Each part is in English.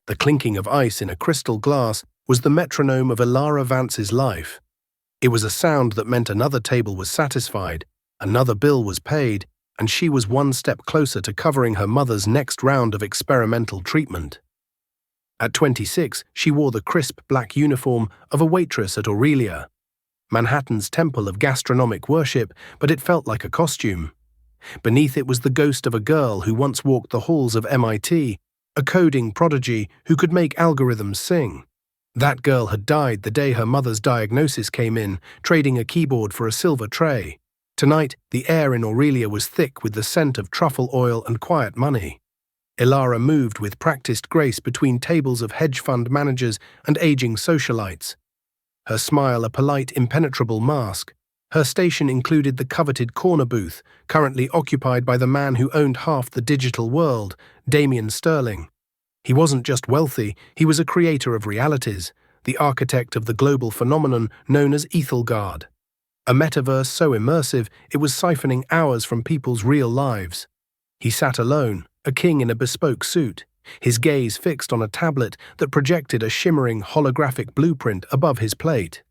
The clinking of ice in a crystal glass was the metronome of Ilara Vance's life. It was a sound that meant another table was satisfied, another bill was paid, and she was one step closer to covering her mother's next round of experimental treatment. At 26, she wore the crisp black uniform of a waitress at Aurelia, Manhattan's temple of gastronomic worship, but it felt like a costume. Beneath it was the ghost of a girl who once walked the halls of MIT, a coding prodigy who could make algorithms sing. That girl had died the day her mother's diagnosis came in, trading a keyboard for a silver tray. Tonight, the air in Aurelia was thick with the scent of truffle oil and quiet money. Ilara moved with practiced grace between tables of hedge fund managers and aging socialites. Her smile a polite, impenetrable mask. Her station included the coveted corner booth, currently occupied by the man who owned half the digital world, Damian Sterling. He wasn't just wealthy, he was a creator of realities, the architect of the global phenomenon known as Ethelgard. A metaverse so immersive it was siphoning hours from people's real lives. He sat alone, a king in a bespoke suit, his gaze fixed on a tablet that projected a shimmering holographic blueprint above his plate.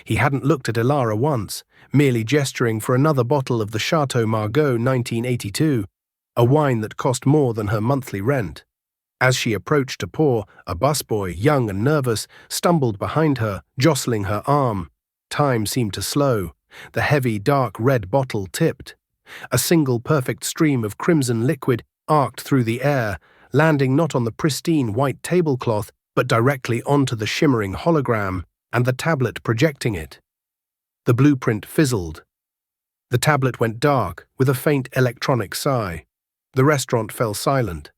He hadn't looked at Ilara once, merely gesturing for another bottle of the Chateau Margaux 1982, a wine that cost more than her monthly rent. As she approached to pour, a busboy, young and nervous, stumbled behind her, jostling her arm. Time seemed to slow. The heavy, dark red bottle tipped. A single perfect stream of crimson liquid arced through the air, landing not on the pristine white tablecloth, but directly onto the shimmering hologram and the tablet projecting it. The blueprint fizzled. The tablet went dark with a faint electronic sigh. The restaurant fell silent.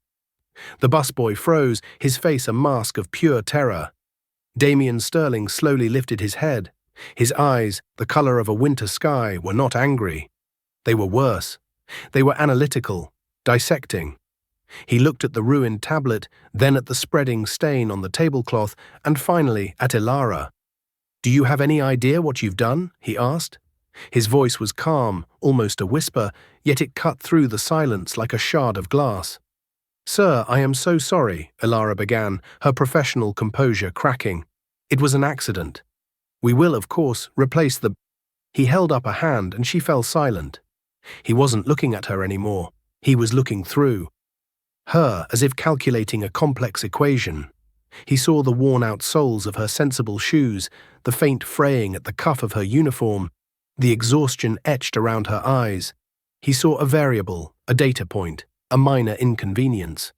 The busboy froze, his face a mask of pure terror. Damian Sterling slowly lifted his head. His eyes, the color of a winter sky, were not angry. They were worse. They were analytical, dissecting. He looked at the ruined tablet, then at the spreading stain on the tablecloth, and finally at Ilara. "Do you have any idea what you've done?" he asked. His voice was calm, almost a whisper, yet it cut through the silence like a shard of glass. "Sir, I am so sorry," Ilara began, her professional composure cracking. "It was an accident. We will, of course, replace the—" He held up a hand and she fell silent. He wasn't looking at her anymore. He was looking through her, as if calculating a complex equation. He saw the worn-out soles of her sensible shoes, the faint fraying at the cuff of her uniform, the exhaustion etched around her eyes. He saw a variable, a data point, a minor inconvenience.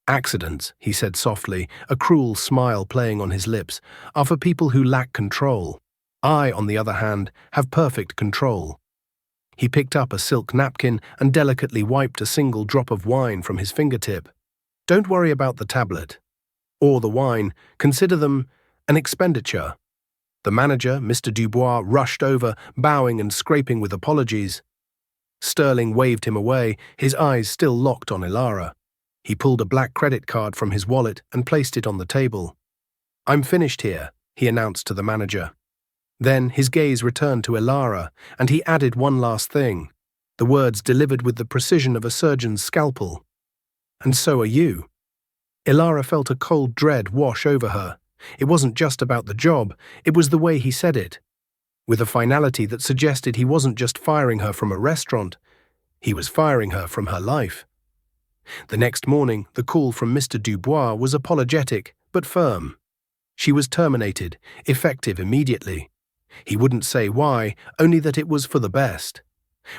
"Accidents," he said softly, a cruel smile playing on his lips, "are for people who lack control. I, on the other hand, have perfect control." He picked up a silk napkin and delicately wiped a single drop of wine from his fingertip. "Don't worry about the tablet or the wine. Consider them an expenditure." The manager, Mr. Dubois, rushed over, bowing and scraping with apologies. Sterling waved him away, his eyes still locked on Ilara. He pulled a black credit card from his wallet and placed it on the table. "I'm finished here," he announced to the manager. Then his gaze returned to Ilara, and he added one last thing, the words delivered with the precision of a surgeon's scalpel. "And so are you." Ilara felt a cold dread wash over her. It wasn't just about the job, it was the way he said it, with a finality that suggested he wasn't just firing her from a restaurant, he was firing her from her life. The next morning, the call from Mr. Dubois was apologetic, but firm. She was terminated, effective immediately. He wouldn't say why, only that it was for the best.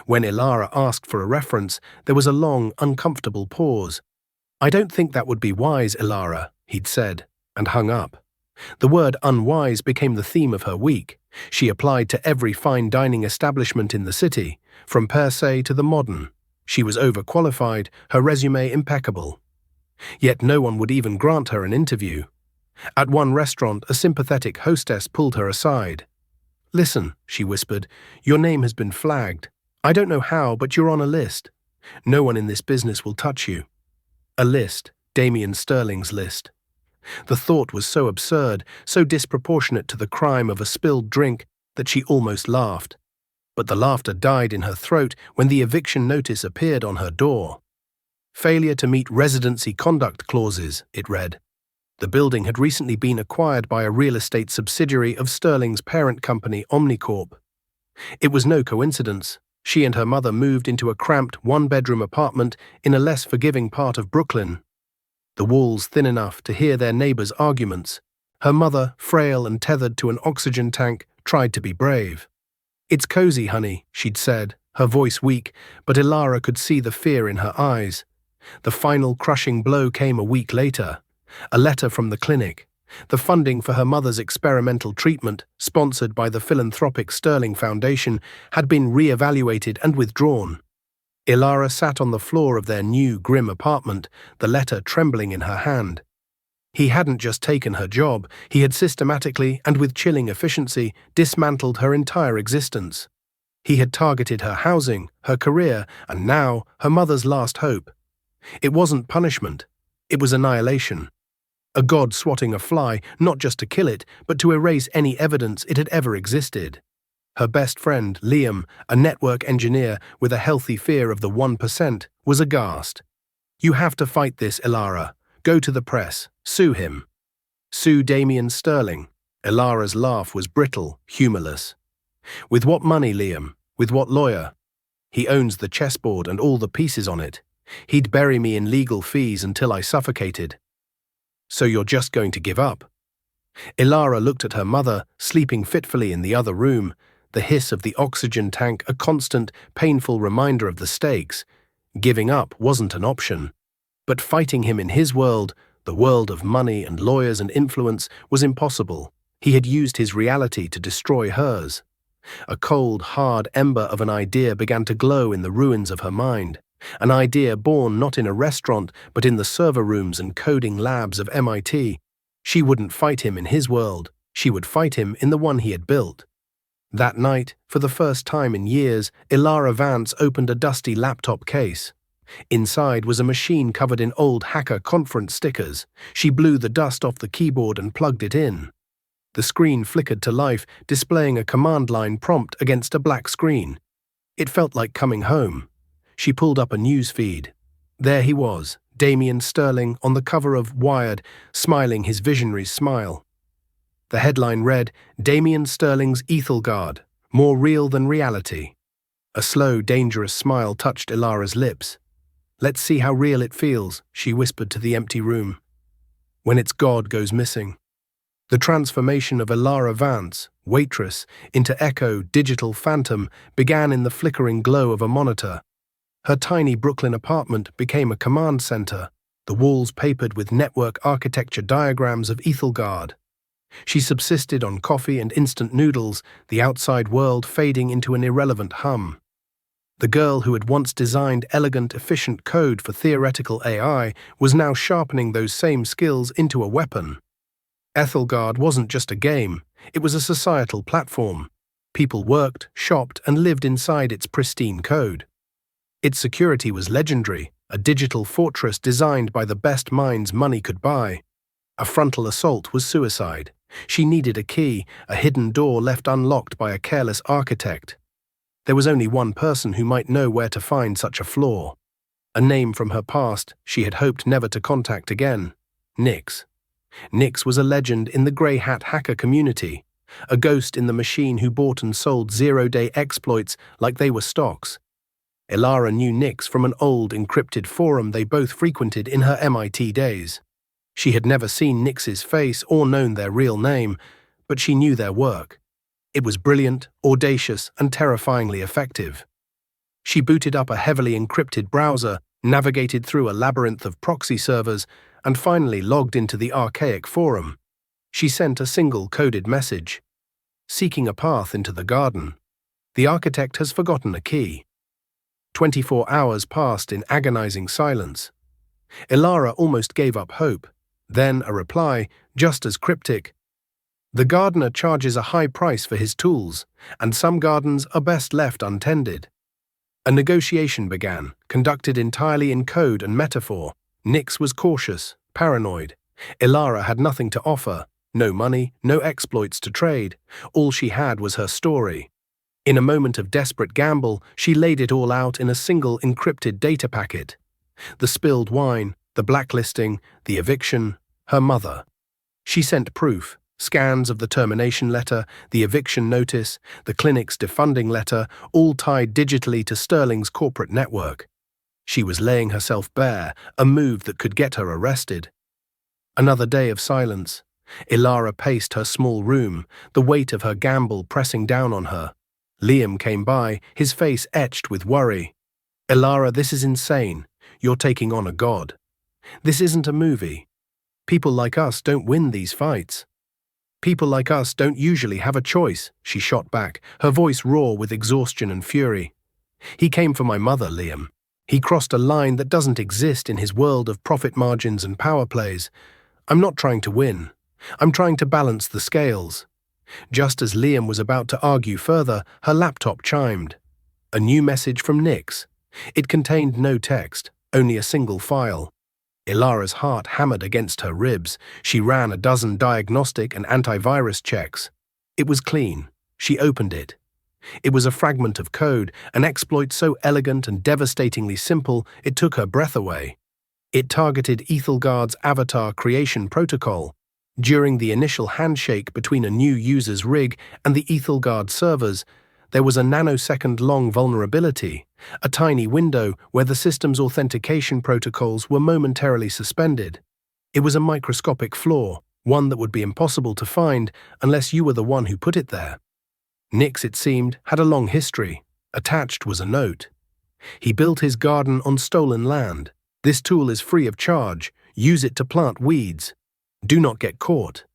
When Ilara asked for a reference, there was a long, uncomfortable pause. "I don't think that would be wise, Ilara," he'd said, and hung up. The word unwise became the theme of her week. She applied to every fine dining establishment in the city, from per se to the modern. She was overqualified, her resume impeccable. Yet no one would even grant her an interview. At one restaurant, a sympathetic hostess pulled her aside. "Listen," she whispered, "your name has been flagged. I don't know how, but you're on a list. No one in this business will touch you." A list, Damian Sterling's list. The thought was so absurd, so disproportionate to the crime of a spilled drink, that she almost laughed. But the laughter died in her throat when the eviction notice appeared on her door. Failure to meet residency conduct clauses, it read. The building had recently been acquired by a real estate subsidiary of Sterling's parent company Omnicorp. It was no coincidence. She and her mother moved into a cramped one-bedroom apartment in a less forgiving part of Brooklyn. The walls thin enough to hear their neighbors' arguments. Her mother, frail and tethered to an oxygen tank, tried to be brave. "It's cozy, honey," she'd said, her voice weak, but Ilara could see the fear in her eyes. The final crushing blow came a week later. A letter from the clinic. The funding for her mother's experimental treatment, sponsored by the philanthropic Sterling Foundation, had been re-evaluated and withdrawn. Ilara sat on the floor of their new, grim apartment, the letter trembling in her hand. He hadn't just taken her job, he had systematically and with chilling efficiency dismantled her entire existence. He had targeted her housing, her career, and now her mother's last hope. It wasn't punishment, it was annihilation. A god swatting a fly, not just to kill it, but to erase any evidence it had ever existed. Her best friend, Liam, a network engineer with a healthy fear of the 1%, was aghast. "You have to fight this, Ilara. Go to the press. Sue him." "Sue Damien Sterling." Ilara's laugh was brittle, humorless. "With what money, Liam? With what lawyer? He owns the chessboard and all the pieces on it. He'd bury me in legal fees until I suffocated." "So you're just going to give up?" Ilara looked at her mother, sleeping fitfully in the other room, the hiss of the oxygen tank a constant, painful reminder of the stakes. Giving up wasn't an option. But fighting him in his world, the world of money and lawyers and influence, was impossible. He had used his reality to destroy hers. A cold, hard ember of an idea began to glow in the ruins of her mind. An idea born not in a restaurant, but in the server rooms and coding labs of MIT. She wouldn't fight him in his world. She would fight him in the one he had built. That night, for the first time in years, Ilara Vance opened a dusty laptop case. Inside was a machine covered in old hacker conference stickers. She blew the dust off the keyboard and plugged it in. The screen flickered to life, displaying a command line prompt against a black screen. It felt like coming home. She pulled up a news feed. There he was, Damien Sterling, on the cover of Wired, smiling his visionary smile. The headline read, "Damien Sterling's Ethelgard, more real than reality." A slow, dangerous smile touched Ilara's lips. "Let's see how real it feels," she whispered to the empty room. "When its god goes missing." The transformation of Ilara Vance, waitress, into Echo, digital phantom, began in the flickering glow of a monitor. Her tiny Brooklyn apartment became a command center, the walls papered with network architecture diagrams of Ethelgard. She subsisted on coffee and instant noodles, the outside world fading into an irrelevant hum. The girl who had once designed elegant, efficient code for theoretical AI was now sharpening those same skills into a weapon. Ethelgard wasn't just a game, it was a societal platform. People worked, shopped, and lived inside its pristine code. Its security was legendary, a digital fortress designed by the best minds money could buy. A frontal assault was suicide. She needed a key, a hidden door left unlocked by a careless architect. There was only one person who might know where to find such a flaw. A name from her past she had hoped never to contact again. Nix. Nix was a legend in the grey hat hacker community, a ghost in the machine who bought and sold zero-day exploits like they were stocks. Ilara knew Nix from an old encrypted forum they both frequented in her MIT days. She had never seen Nix's face or known their real name, but she knew their work. It was brilliant, audacious, and terrifyingly effective. She booted up a heavily encrypted browser, navigated through a labyrinth of proxy servers, and finally logged into the archaic forum. She sent a single coded message. "Seeking a path into the garden. The architect has forgotten a key." 24 hours passed in agonizing silence. Ilara almost gave up hope. Then a reply, just as cryptic. "The gardener charges a high price for his tools, and some gardens are best left untended." A negotiation began, conducted entirely in code and metaphor. Nix was cautious, paranoid. Ilara had nothing to offer, no money, no exploits to trade. All she had was her story. In a moment of desperate gamble, she laid it all out in a single encrypted data packet. The spilled wine, the blacklisting, the eviction, her mother. She sent proof, scans of the termination letter, the eviction notice, the clinic's defunding letter, all tied digitally to Sterling's corporate network. She was laying herself bare, a move that could get her arrested. Another day of silence. Ilara paced her small room, the weight of her gamble pressing down on her. Liam came by, his face etched with worry. "Ilara, this is insane. You're taking on a god. This isn't a movie. People like us don't win these fights. People like us don't usually have a choice," she shot back, her voice raw with exhaustion and fury. "He came for my mother, Liam. He crossed a line that doesn't exist in his world of profit margins and power plays. I'm not trying to win. I'm trying to balance the scales." Just as Liam was about to argue further, her laptop chimed. A new message from Nix. It contained no text, only a single file. Ilara's heart hammered against her ribs. She ran a dozen diagnostic and antivirus checks. It was clean. She opened it. It was a fragment of code, an exploit so elegant and devastatingly simple it took her breath away. It targeted Ethelgard's avatar creation protocol. During the initial handshake between a new user's rig and the Ethelgard servers, there was a nanosecond-long vulnerability, a tiny window where the system's authentication protocols were momentarily suspended. It was a microscopic flaw, one that would be impossible to find unless you were the one who put it there. Nix, it seemed, had a long history. Attached was a note. He built his garden on stolen land. This tool is free of charge. Use it to plant weeds. Do not get caught.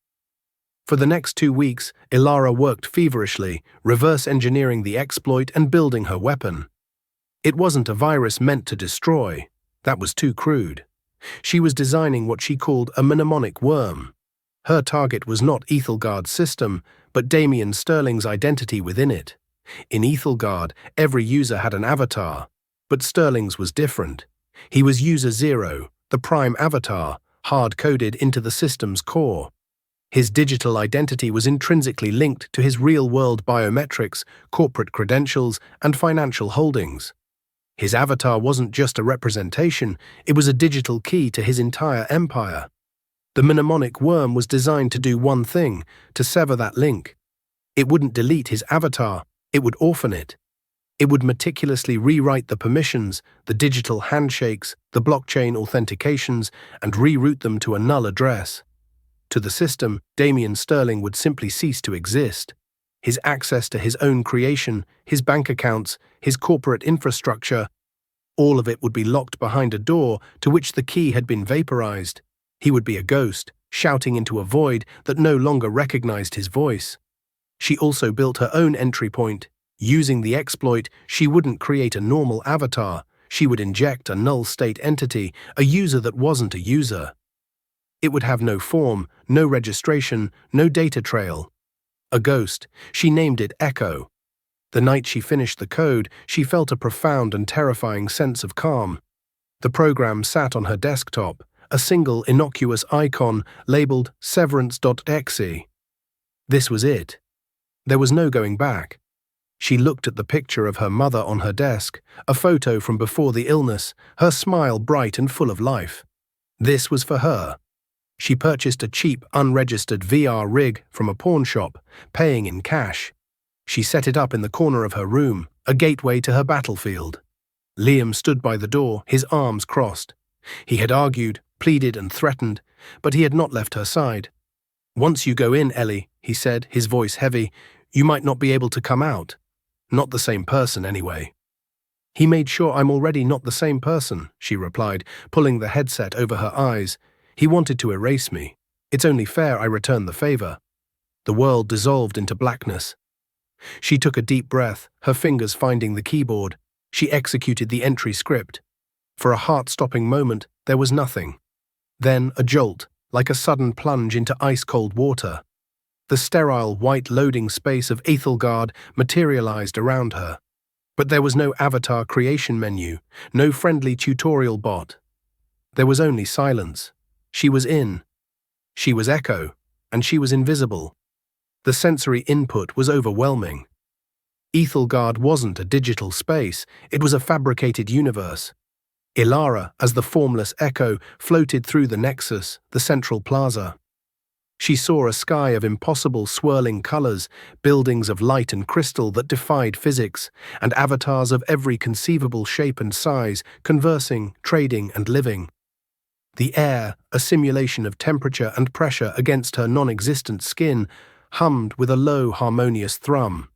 For the next 2 weeks, Ilara worked feverishly, reverse engineering the exploit and building her weapon. It wasn't a virus meant to destroy. That was too crude. She was designing what she called a mnemonic worm. Her target was not Ethelgard's system, but Damien Sterling's identity within it. In Ethelgard, every user had an avatar, but Sterling's was different. He was User Zero, the prime avatar, hard-coded into the system's core. His digital identity was intrinsically linked to his real-world biometrics, corporate credentials, and financial holdings. His avatar wasn't just a representation, it was a digital key to his entire empire. The mnemonic worm was designed to do one thing, to sever that link. It wouldn't delete his avatar, it would orphan it. It would meticulously rewrite the permissions, the digital handshakes, the blockchain authentications, and reroute them to a null address. To the system, Damien Sterling would simply cease to exist. His access to his own creation, his bank accounts, his corporate infrastructure, all of it would be locked behind a door to which the key had been vaporized. He would be a ghost, shouting into a void that no longer recognized his voice. She also built her own entry point. Using the exploit, she wouldn't create a normal avatar. She would inject a null-state entity, a user that wasn't a user. It would have no form, no registration, no data trail. A ghost. She named it Echo. The night she finished the code, she felt a profound and terrifying sense of calm. The program sat on her desktop, a single innocuous icon labeled severance.exe. This was it. There was no going back. She looked at the picture of her mother on her desk, a photo from before the illness, her smile bright and full of life. This was for her. She purchased a cheap, unregistered VR rig from a pawn shop, paying in cash. She set it up in the corner of her room, a gateway to her battlefield. Liam stood by the door, his arms crossed. He had argued, pleaded and threatened, but he had not left her side. "Once you go in, Ellie," he said, his voice heavy, "you might not be able to come out. Not the same person, anyway." "He made sure I'm already not the same person," she replied, pulling the headset over her eyes. "He wanted to erase me. It's only fair I return the favor." The world dissolved into blackness. She took a deep breath, her fingers finding the keyboard. She executed the entry script. For a heart-stopping moment, there was nothing. Then a jolt, like a sudden plunge into ice-cold water. The sterile, white loading space of Ethelgard materialized around her. But there was no avatar creation menu, no friendly tutorial bot. There was only silence. She was in. She was Echo, and she was invisible. The sensory input was overwhelming. Ethelgard wasn't a digital space, it was a fabricated universe. Ilara, as the formless echo, floated through the nexus, the central plaza. She saw a sky of impossible swirling colors, buildings of light and crystal that defied physics, and avatars of every conceivable shape and size, conversing, trading, and living. The air, a simulation of temperature and pressure against her non-existent skin, hummed with a low, harmonious thrum.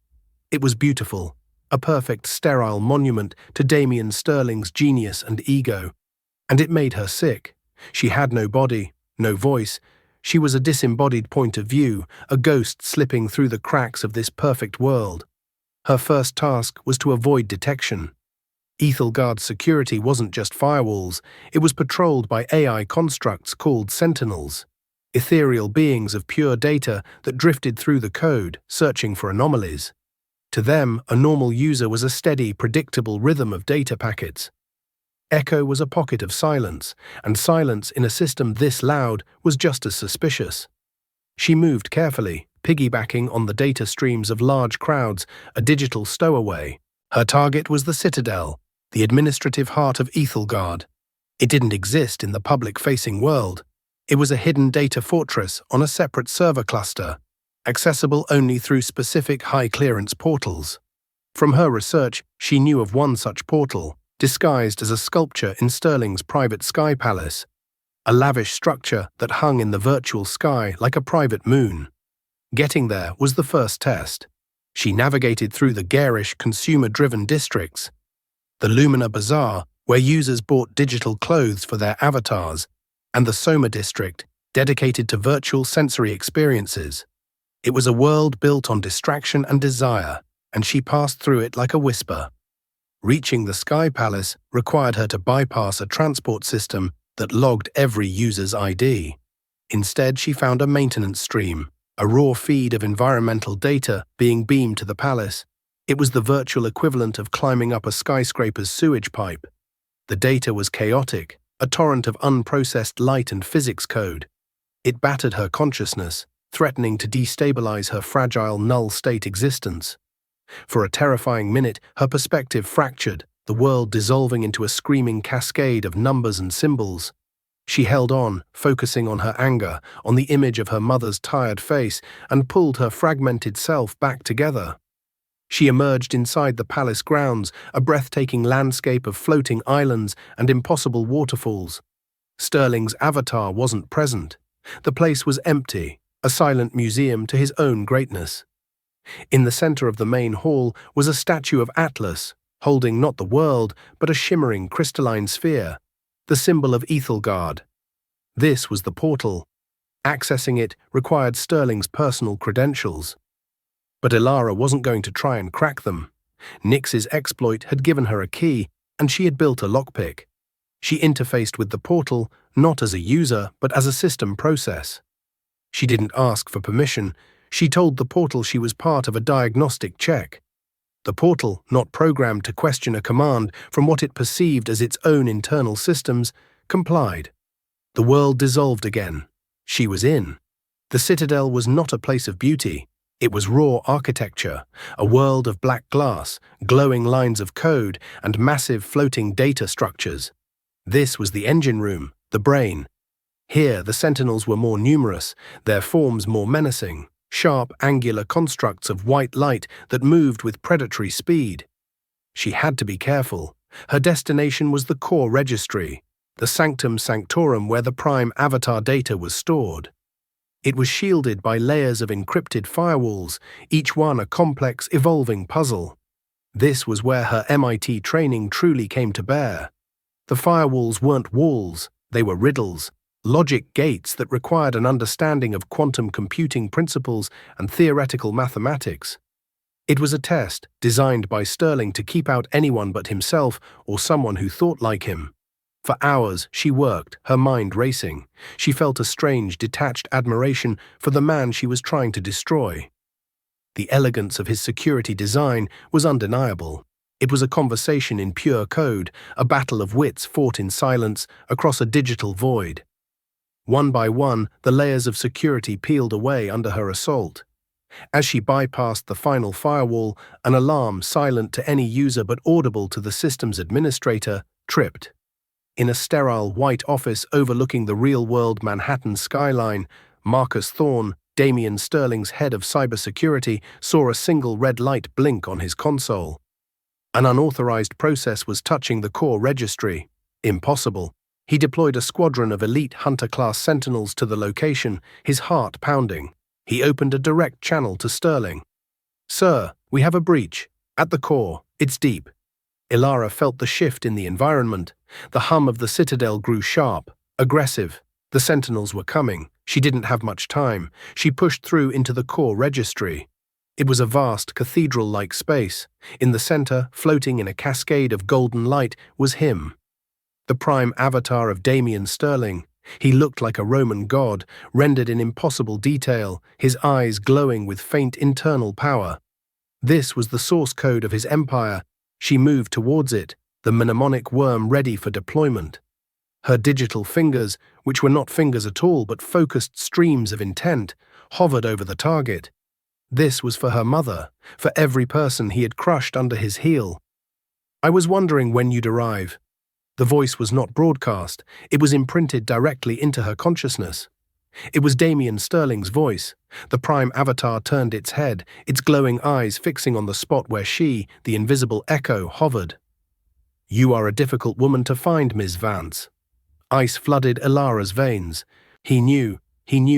It was beautiful, a perfect sterile monument to Damien Sterling's genius and ego. And it made her sick. She had no body, no voice. She was a disembodied point of view, a ghost slipping through the cracks of this perfect world. Her first task was to avoid detection. Ethelgard's security wasn't just firewalls, it was patrolled by AI constructs called Sentinels, ethereal beings of pure data that drifted through the code, searching for anomalies. To them, a normal user was a steady, predictable rhythm of data packets. Echo was a pocket of silence, and silence in a system this loud was just as suspicious. She moved carefully, piggybacking on the data streams of large crowds, a digital stowaway. Her target was the Citadel, the administrative heart of Ethelgard. It didn't exist in the public-facing world. It was a hidden data fortress on a separate server cluster, accessible only through specific high-clearance portals. From her research, she knew of one such portal, disguised as a sculpture in Sterling's private sky palace, a lavish structure that hung in the virtual sky like a private moon. Getting there was the first test. She navigated through the garish, consumer-driven districts, the Lumina Bazaar, where users bought digital clothes for their avatars, and the Soma district, dedicated to virtual sensory experiences. It was a world built on distraction and desire, and she passed through it like a whisper. Reaching the Sky Palace required her to bypass a transport system that logged every user's ID. Instead, she found a maintenance stream, a raw feed of environmental data being beamed to the palace. It was the virtual equivalent of climbing up a skyscraper's sewage pipe. The data was chaotic, a torrent of unprocessed light and physics code. It battered her consciousness, threatening to destabilize her fragile null-state existence. For a terrifying minute, her perspective fractured, the world dissolving into a screaming cascade of numbers and symbols. She held on, focusing on her anger, on the image of her mother's tired face, and pulled her fragmented self back together. She emerged inside the palace grounds, a breathtaking landscape of floating islands and impossible waterfalls. Sterling's avatar wasn't present. The place was empty, a silent museum to his own greatness. In the center of the main hall was a statue of Atlas, holding not the world, but a shimmering crystalline sphere, the symbol of Ethelgard. This was the portal. Accessing it required Sterling's personal credentials. But Ilara wasn't going to try and crack them. Nyx's exploit had given her a key, and she had built a lockpick. She interfaced with the portal, not as a user, but as a system process. She didn't ask for permission. She told the portal she was part of a diagnostic check. The portal, not programmed to question a command from what it perceived as its own internal systems, complied. The world dissolved again. She was in. The Citadel was not a place of beauty. It was raw architecture, a world of black glass, glowing lines of code, and massive floating data structures. This was the engine room, the brain. Here, the Sentinels were more numerous, their forms more menacing, sharp, angular constructs of white light that moved with predatory speed. She had to be careful. Her destination was the core registry, the sanctum sanctorum where the prime avatar data was stored. It was shielded by layers of encrypted firewalls, each one a complex, evolving puzzle. This was where her MIT training truly came to bear. The firewalls weren't walls, they were riddles, logic gates that required an understanding of quantum computing principles and theoretical mathematics. It was a test designed by Sterling to keep out anyone but himself or someone who thought like him. For hours she worked, her mind racing. She felt a strange, detached admiration for the man she was trying to destroy. The elegance of his security design was undeniable. It was a conversation in pure code, a battle of wits fought in silence across a digital void. One by one, the layers of security peeled away under her assault. As she bypassed the final firewall, an alarm silent to any user but audible to the system's administrator tripped. In a sterile white office overlooking the real-world Manhattan skyline, Marcus Thorne, Damian Sterling's head of cybersecurity, saw a single red light blink on his console. An unauthorized process was touching the core registry. Impossible. He deployed a squadron of elite Hunter-class sentinels to the location, his heart pounding. He opened a direct channel to Sterling. "Sir, we have a breach. At the core. It's deep." Ilara felt the shift in the environment. The hum of the citadel grew sharp, aggressive. The sentinels were coming. She didn't have much time. She pushed through into the core registry. It was a vast, cathedral-like space. In the center, floating in a cascade of golden light, was him. The prime avatar of Damian Sterling. He looked like a Roman god, rendered in impossible detail, his eyes glowing with faint internal power. This was the source code of his empire. She moved towards it, the mnemonic worm ready for deployment. Her digital fingers, which were not fingers at all but focused streams of intent, hovered over the target. This was for her mother, for every person he had crushed under his heel. "I was wondering when you'd arrive." The voice was not broadcast, it was imprinted directly into her consciousness. It was Damian Sterling's voice. The prime avatar turned its head, its glowing eyes fixing on the spot where she, the invisible echo, hovered. "You are a difficult woman to find, Ms. Vance." Ice flooded Ilara's veins. He knew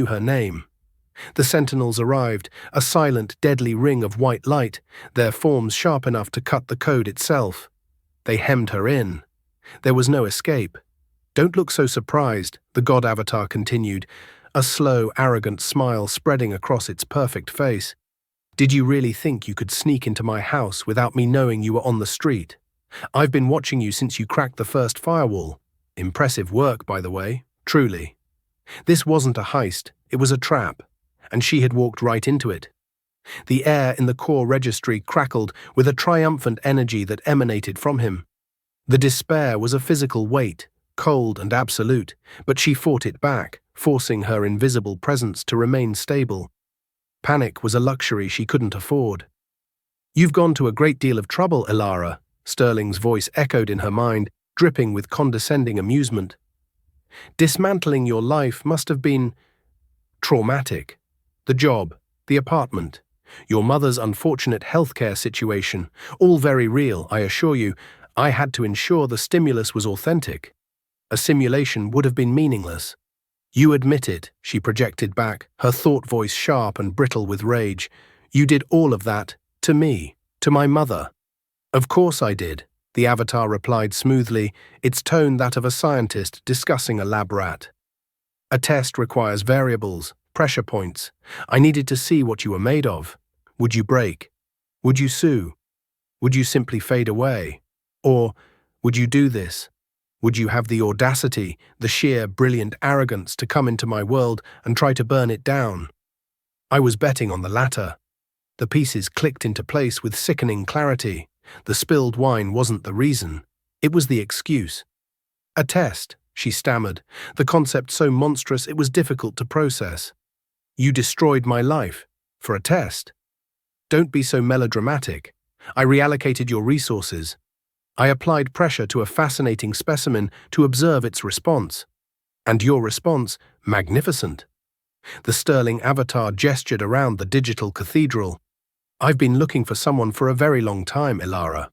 her name. The sentinels arrived, a silent, deadly ring of white light, their forms sharp enough to cut the code itself. They hemmed her in. There was no escape. "Don't look so surprised," the god avatar continued, a slow, arrogant smile spreading across its perfect face. "Did you really think you could sneak into my house without me knowing you were on the street? I've been watching you since you cracked the first firewall. Impressive work, by the way, truly. This wasn't a heist, it was a trap, and she had walked right into it." The air in the core registry crackled with a triumphant energy that emanated from him. The despair was a physical weight, cold and absolute, but she fought it back, forcing her invisible presence to remain stable. Panic was a luxury she couldn't afford. "You've gone to a great deal of trouble, Ilara," Sterling's voice echoed in her mind, dripping with condescending amusement. "Dismantling your life must have been traumatic. The job, the apartment, your mother's unfortunate healthcare situation, all very real, I assure you. I had to ensure the stimulus was authentic. A simulation would have been meaningless." "You admit it," she projected back, her thought voice sharp and brittle with rage. "You did all of that, to me, to my mother." "Of course I did," the avatar replied smoothly, its tone that of a scientist discussing a lab rat. "A test requires variables, pressure points. I needed to see what you were made of. Would you break? Would you sue? Would you simply fade away? Or would you do this? Would you have the audacity, the sheer, brilliant arrogance to come into my world and try to burn it down?" I was betting on the latter. The pieces clicked into place with sickening clarity. The spilled wine wasn't the reason. It was the excuse. "A test," she stammered, the concept so monstrous it was difficult to process. "You destroyed my life. For a test?" "Don't be so melodramatic. I reallocated your resources. I applied pressure to a fascinating specimen to observe its response. And your response, magnificent." The Sterling avatar gestured around the digital cathedral. "I've been looking for someone for a very long time, Ilara.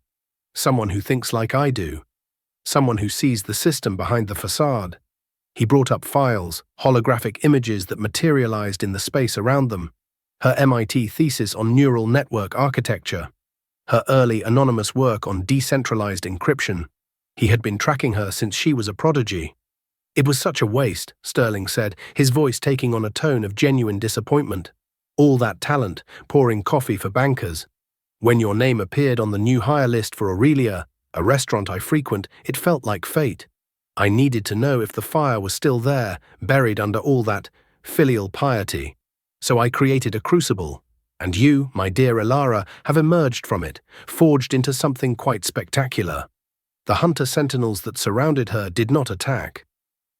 Someone who thinks like I do. Someone who sees the system behind the facade." He brought up files, holographic images that materialized in the space around them. Her MIT thesis on neural network architecture. Her early anonymous work on decentralized encryption. He had been tracking her since she was a prodigy. "It was such a waste," Sterling said, his voice taking on a tone of genuine disappointment. "All that talent, pouring coffee for bankers. When your name appeared on the new hire list for Aurelia, a restaurant I frequent, it felt like fate. I needed to know if the fire was still there, buried under all that filial piety. So I created a crucible. And you, my dear Ilara, have emerged from it, forged into something quite spectacular." The hunter sentinels that surrounded her did not attack.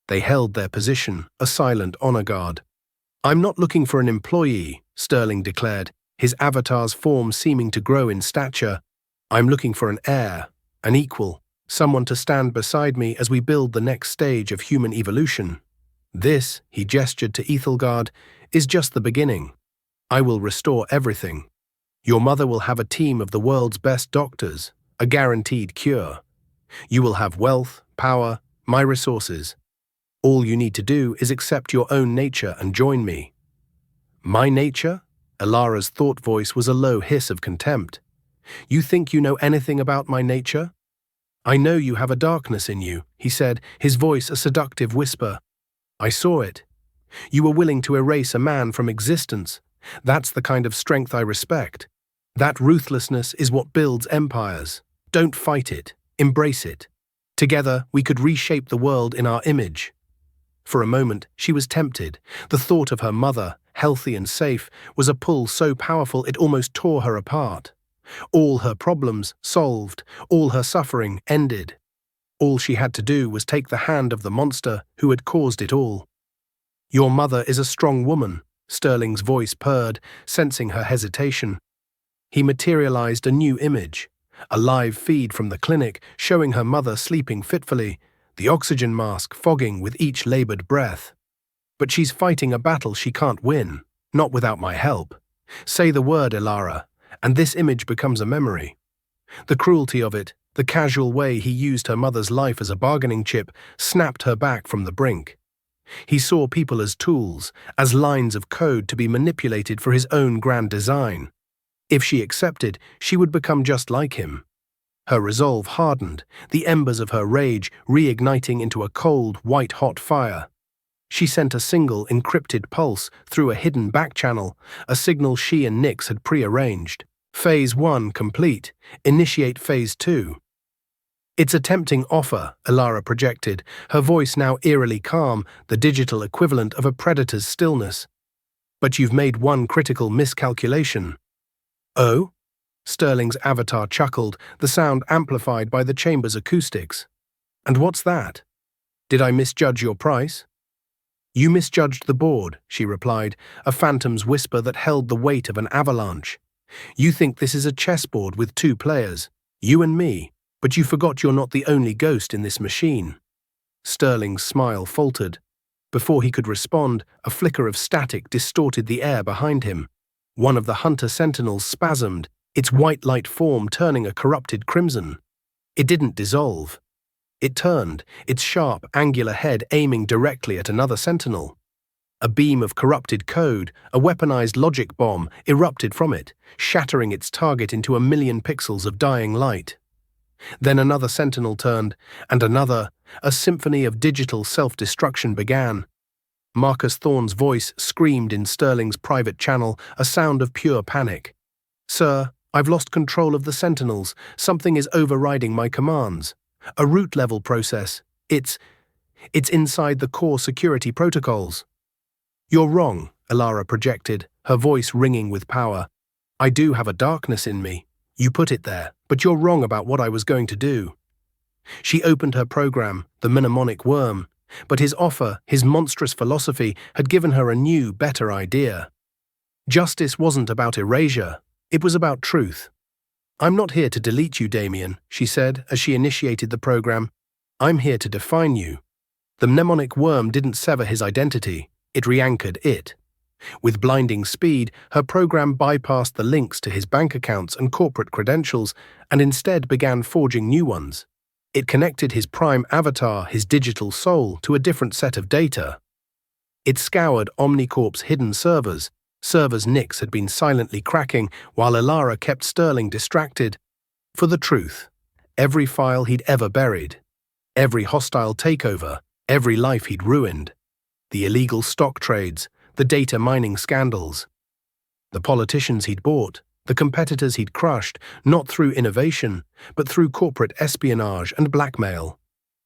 They held their position, a silent honor guard. "I'm not looking for an employee," Sterling declared, his avatar's form seeming to grow in stature. "I'm looking for an heir, an equal, Someone to stand beside me as we build the next stage of human evolution. This, he gestured to Ethelgard, is just the beginning. I will restore everything. Your mother will have a team of the world's best doctors, a guaranteed cure. You will have wealth, power, my resources. All you need to do is accept your own nature and join me. My nature? Elara's thought voice was a low hiss of contempt. You think you know anything about my nature? I know you have a darkness in you, he said, his voice a seductive whisper. I saw it. You were willing to erase a man from existence. That's the kind of strength I respect. That ruthlessness is what builds empires. Don't fight it. Embrace it. Together, we could reshape the world in our image. For a moment, she was tempted. The thought of her mother, healthy and safe, was a pull so powerful it almost tore her apart. All her problems solved, all her suffering ended. All she had to do was take the hand of the monster who had caused it all. Your mother is a strong woman, Sterling's voice purred, sensing her hesitation. He materialized a new image, a live feed from the clinic showing her mother sleeping fitfully, the oxygen mask fogging with each labored breath. But she's fighting a battle she can't win, not without my help. Say the word, Elara, and this image becomes a memory. The cruelty of it, the casual way he used her mother's life as a bargaining chip, snapped her back from the brink. He saw people as tools, as lines of code to be manipulated for his own grand design. If she accepted, she would become just like him. Her resolve hardened, the embers of her rage reigniting into a cold, white-hot fire. She sent a single encrypted pulse through a hidden back-channel, a signal she and Nyx had pre-arranged. Phase 1 complete. Initiate Phase 2. It's a tempting offer, Elara projected, her voice now eerily calm, the digital equivalent of a predator's stillness. But you've made one critical miscalculation. Oh? Sterling's avatar chuckled, the sound amplified by the chamber's acoustics. And what's that? Did I misjudge your price? You misjudged the board, she replied, a phantom's whisper that held the weight of an avalanche. You think this is a chessboard with two players, you and me, but you forgot you're not the only ghost in this machine. Sterling's smile faltered. Before he could respond, a flicker of static distorted the air behind him. One of the hunter sentinels spasmed, its white light form turning a corrupted crimson. It didn't dissolve. It turned, its sharp, angular head aiming directly at another sentinel. A beam of corrupted code, a weaponized logic bomb, erupted from it, shattering its target into 1,000,000 pixels of dying light. Then another sentinel turned, and another. A symphony of digital self-destruction began. Marcus Thorne's voice screamed in Sterling's private channel, a sound of pure panic. Sir, I've lost control of the sentinels. Something is overriding my commands. A root-level process. It's inside the core security protocols. You're wrong, Elara projected, her voice ringing with power. I do have a darkness in me. You put it there, but you're wrong about what I was going to do. She opened her program, the mnemonic worm, but his offer, his monstrous philosophy, had given her a new, better idea. Justice wasn't about erasure, it was about truth. I'm not here to delete you, Damien, she said as she initiated the program. I'm here to define you. The mnemonic worm didn't sever his identity, it re-anchored it. With blinding speed, her program bypassed the links to his bank accounts and corporate credentials and instead began forging new ones. It connected his prime avatar, his digital soul, to a different set of data. It scoured Omnicorp's hidden servers Nyx had been silently cracking while Elara kept Sterling distracted. For the truth, every file he'd ever buried, every hostile takeover, every life he'd ruined, the illegal stock trades, the data mining scandals, the politicians he'd bought, the competitors he'd crushed, not through innovation, but through corporate espionage and blackmail.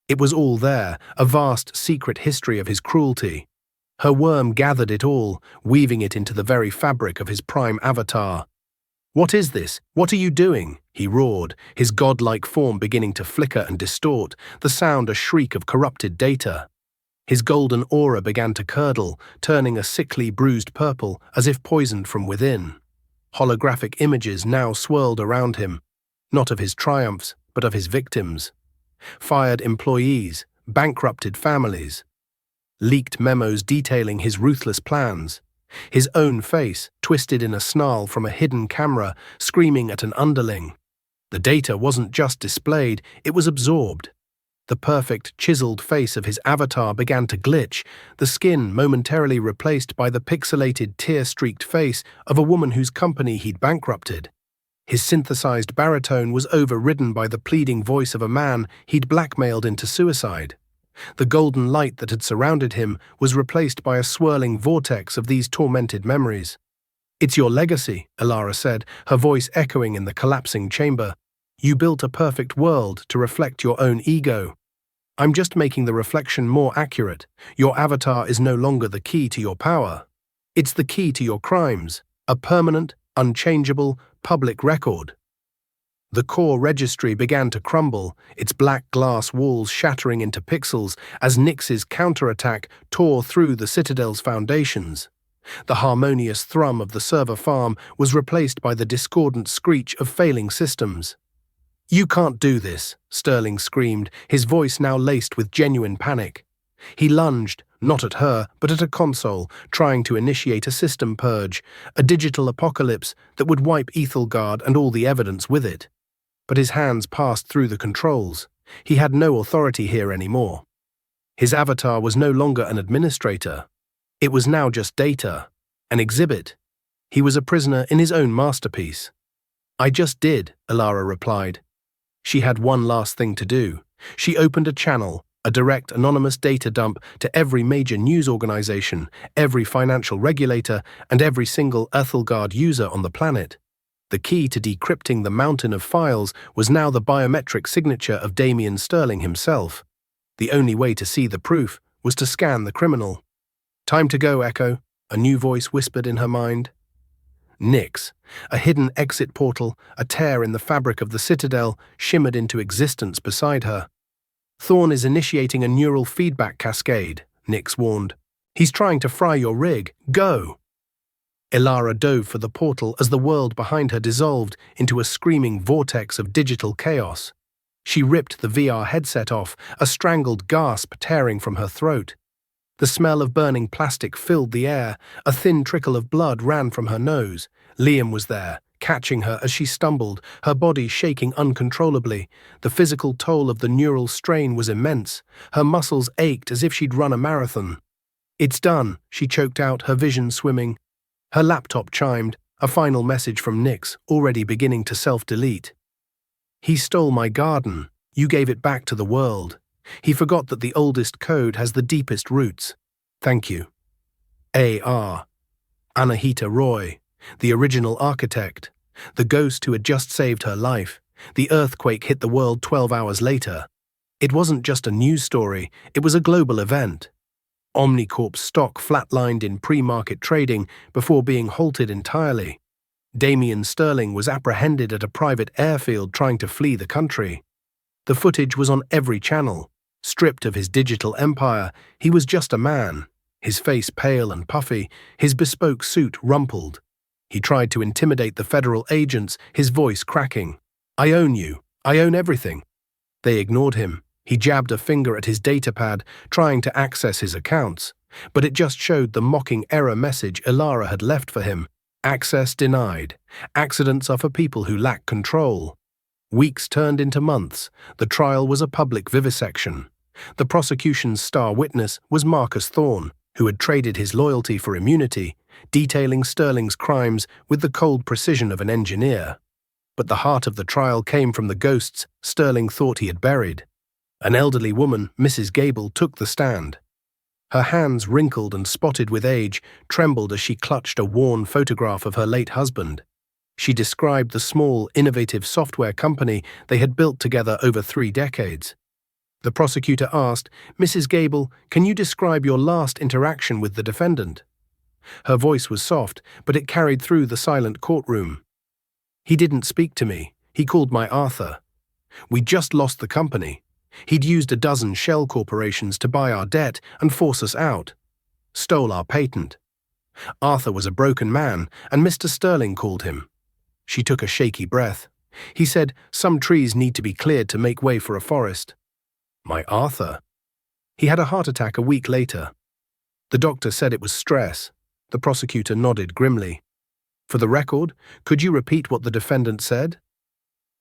It was all there, a vast secret history of his cruelty. Her worm gathered it all, weaving it into the very fabric of his prime avatar. What is this? What are you doing? He roared, his godlike form beginning to flicker and distort, the sound a shriek of corrupted data. His golden aura began to curdle, turning a sickly, bruised purple, as if poisoned from within. Holographic images now swirled around him, not of his triumphs, but of his victims. Fired employees, bankrupted families, leaked memos detailing his ruthless plans. His own face, twisted in a snarl from a hidden camera, screaming at an underling. The data wasn't just displayed, it was absorbed. The perfect, chiseled face of his avatar began to glitch, the skin momentarily replaced by the pixelated, tear-streaked face of a woman whose company he'd bankrupted. His synthesized baritone was overridden by the pleading voice of a man he'd blackmailed into suicide. The golden light that had surrounded him was replaced by a swirling vortex of these tormented memories. "It's your legacy," Elara said, her voice echoing in the collapsing chamber. "You built a perfect world to reflect your own ego. I'm just making the reflection more accurate. Your avatar is no longer the key to your power. It's the key to your crimes, a permanent, unchangeable, public record." The core registry began to crumble, its black glass walls shattering into pixels as Nyx's counterattack tore through the Citadel's foundations. The harmonious thrum of the server farm was replaced by the discordant screech of failing systems. "You can't do this," Sterling screamed, his voice now laced with genuine panic. He lunged, not at her, but at a console, trying to initiate a system purge, a digital apocalypse that would wipe Ethelgard and all the evidence with it. But his hands passed through the controls. He had no authority here anymore. His avatar was no longer an administrator. It was now just data, an exhibit. He was a prisoner in his own masterpiece. "I just did," Elara replied. She had one last thing to do. She opened a channel, a direct anonymous data dump to every major news organization, every financial regulator, and every single Ethelgard user on the planet. The key to decrypting the mountain of files was now the biometric signature of Damien Sterling himself. The only way to see the proof was to scan the criminal. "Time to go, Echo," a new voice whispered in her mind. Nyx, a hidden exit portal, a tear in the fabric of the Citadel, shimmered into existence beside her. "Thorn is initiating a neural feedback cascade," Nyx warned. "He's trying to fry your rig. Go!" Elara dove for the portal as the world behind her dissolved into a screaming vortex of digital chaos. She ripped the VR headset off, a strangled gasp tearing from her throat. The smell of burning plastic filled the air, a thin trickle of blood ran from her nose. Liam was there, catching her as she stumbled, her body shaking uncontrollably. The physical toll of the neural strain was immense. Her muscles ached as if she'd run a marathon. "It's done," she choked out, her vision swimming. Her laptop chimed, a final message from Nyx, already beginning to self-delete. "He stole my garden. You gave it back to the world. He forgot that the oldest code has the deepest roots. Thank you. A.R. Anahita Roy, the original architect, the ghost who had just saved her life. The earthquake hit the world 12 hours later. It wasn't just a news story, it was a global event. Omnicorp's stock flatlined in pre-market trading before being halted entirely. Damien Sterling was apprehended at a private airfield trying to flee the country. The footage was on every channel. Stripped of his digital empire, he was just a man, his face pale and puffy, his bespoke suit rumpled. He tried to intimidate the federal agents, his voice cracking. "I own you. I own everything." They ignored him. He jabbed a finger at his datapad, trying to access his accounts, but it just showed the mocking error message Elara had left for him. "Access denied. Accidents are for people who lack control." Weeks turned into months. The trial was a public vivisection. The prosecution's star witness was Marcus Thorne, who had traded his loyalty for immunity, detailing Sterling's crimes with the cold precision of an engineer. But the heart of the trial came from the ghosts Sterling thought he had buried. An elderly woman, Mrs. Gable, took the stand. Her hands, wrinkled and spotted with age, trembled as she clutched a worn photograph of her late husband. She described the small, innovative software company they had built together over 3 decades. The prosecutor asked, "Mrs. Gable, can you describe your last interaction with the defendant?" Her voice was soft, but it carried through the silent courtroom. "He didn't speak to me. He called my Arthur. We just lost the company. He'd used a dozen shell corporations to buy our debt and force us out. Stole our patent. Arthur was a broken man, and Mr. Sterling called him." She took a shaky breath. "He said, 'Some trees need to be cleared to make way for a forest.' My Arthur. He had a heart attack a week later. The doctor said it was stress. The prosecutor nodded grimly. For the record, could you repeat what the defendant said?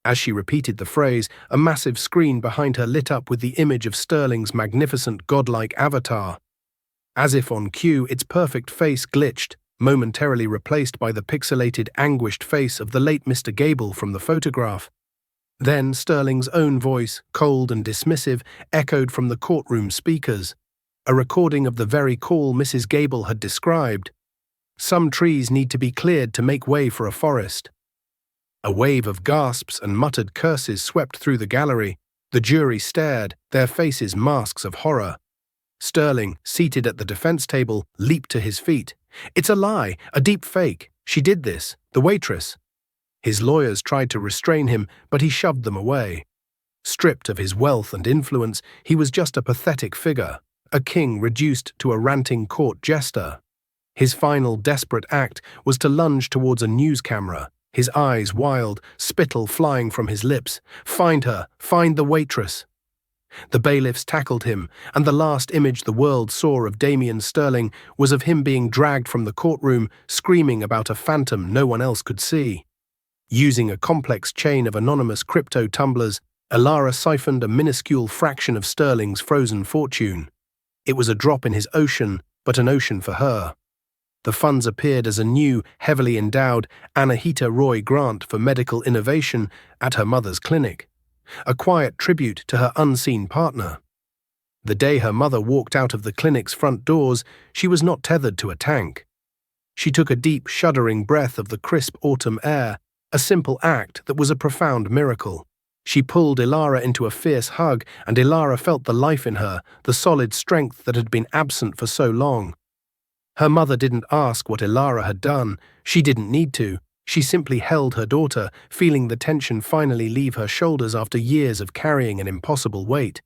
As she repeated the phrase, a massive screen behind her lit up with the image of Sterling's magnificent godlike avatar. As if on cue, its perfect face glitched, momentarily replaced by the pixelated, anguished face of the late Mr. Gable from the photograph. Then Sterling's own voice, cold and dismissive, echoed from the courtroom speakers, a recording of the very call Mrs. Gable had described. Some trees need to be cleared to make way for a forest. A wave of gasps and muttered curses swept through the gallery. The jury stared, their faces masks of horror. Sterling, seated at the defense table, leaped to his feet. It's a lie, a deep fake. She did this, the waitress. His lawyers tried to restrain him, but he shoved them away. Stripped of his wealth and influence, he was just a pathetic figure, a king reduced to a ranting court jester. His final desperate act was to lunge towards a news camera, his eyes wild, spittle flying from his lips. Find her, find the waitress. The bailiffs tackled him, and the last image the world saw of Damien Sterling was of him being dragged from the courtroom, screaming about a phantom no one else could see. Using a complex chain of anonymous crypto tumblers, Elara siphoned a minuscule fraction of Sterling's frozen fortune. It was a drop in his ocean, but an ocean for her. The funds appeared as a new, heavily endowed Anahita Roy grant for medical innovation at her mother's clinic, a quiet tribute to her unseen partner. The day her mother walked out of the clinic's front doors, she was not tethered to a tank. She took a deep, shuddering breath of the crisp autumn air, a simple act that was a profound miracle. She pulled Elara into a fierce hug, and Elara felt the life in her, the solid strength that had been absent for so long. Her mother didn't ask what Elara had done. She didn't need to. She simply held her daughter, feeling the tension finally leave her shoulders after years of carrying an impossible weight.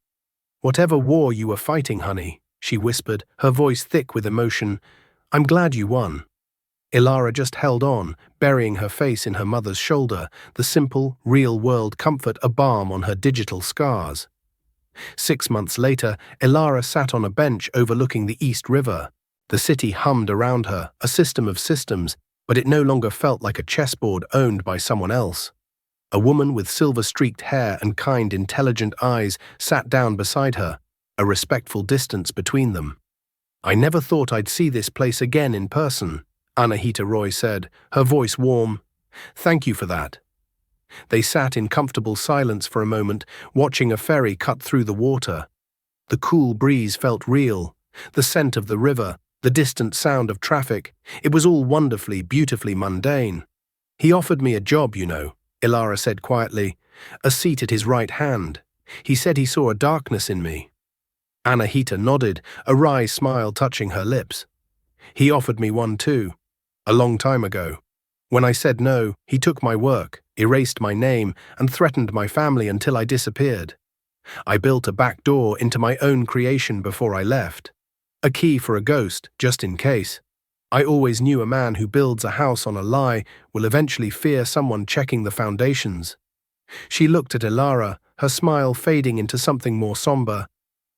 "Whatever war you were fighting, honey," she whispered, her voice thick with emotion, "I'm glad you won." Elara just held on, burying her face in her mother's shoulder, the simple, real-world comfort a balm on her digital scars. 6 months later, Elara sat on a bench overlooking the East River. The city hummed around her, a system of systems, but it no longer felt like a chessboard owned by someone else. A woman with silver-streaked hair and kind, intelligent eyes sat down beside her, a respectful distance between them. "I never thought I'd see this place again in person," Anahita Roy said, her voice warm. "Thank you for that." They sat in comfortable silence for a moment, watching a ferry cut through the water. The cool breeze felt real, the scent of the river, the distant sound of traffic. It was all wonderfully, beautifully mundane. "He offered me a job, you know," Elara said quietly, "a seat at his right hand. He said he saw a darkness in me." Anahita nodded, a wry smile touching her lips. "He offered me one too, a long time ago. When I said no, he took my work, erased my name, and threatened my family until I disappeared. I built a back door into my own creation before I left. A key for a ghost, just in case. I always knew a man who builds a house on a lie will eventually fear someone checking the foundations." She looked at Elara, her smile fading into something more somber.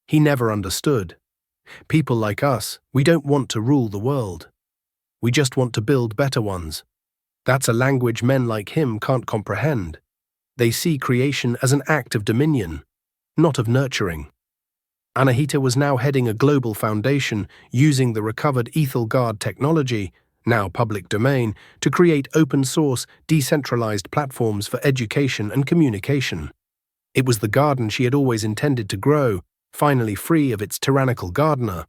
"He never understood. People like us, we don't want to rule the world. We just want to build better ones. That's a language men like him can't comprehend. They see creation as an act of dominion, not of nurturing." Anahita was now heading a global foundation using the recovered Ethelgard technology, now public domain, to create open-source, decentralized platforms for education and communication. It was the garden she had always intended to grow, finally free of its tyrannical gardener.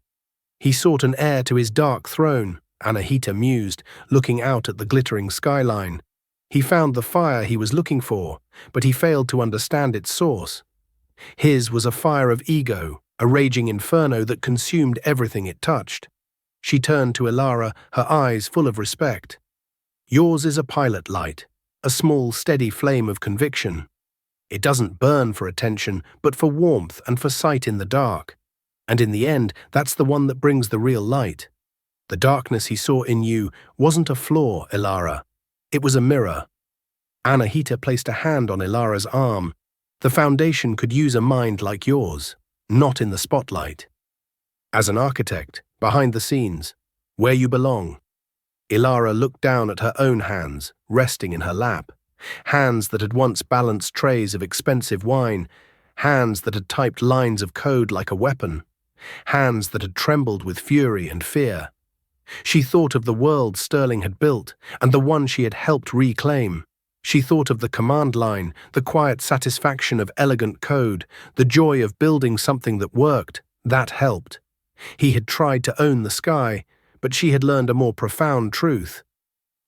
"He sought an heir to his dark throne," Anahita mused, looking out at the glittering skyline. "He found the fire he was looking for, but he failed to understand its source. His was a fire of ego, a raging inferno that consumed everything it touched." She turned to Elara, her eyes full of respect. "Yours is a pilot light, a small, steady flame of conviction. It doesn't burn for attention, but for warmth and for sight in the dark. And in the end, that's the one that brings the real light. The darkness he saw in you wasn't a flaw, Elara. It was a mirror." Anahita placed a hand on Elara's arm. "The Foundation could use a mind like yours. not in the spotlight. As an architect, behind the scenes, where you belong. Ilara looked down at her own hands, resting in her lap. Hands that had once balanced trays of expensive wine. Hands that had typed lines of code like a weapon. Hands that had trembled with fury and fear. She thought of the world Sterling had built and the one she had helped reclaim. She thought of the command line, the quiet satisfaction of elegant code, the joy of building something that worked. That helped. He had tried to own the sky, but she had learned a more profound truth.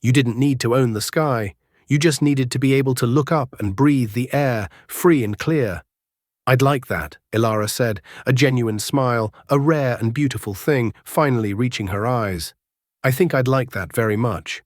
You didn't need to own the sky. You just needed to be able to look up and breathe the air, free and clear. I'd like that, Ilara said, a genuine smile, a rare and beautiful thing, finally reaching her eyes. I think I'd like that very much.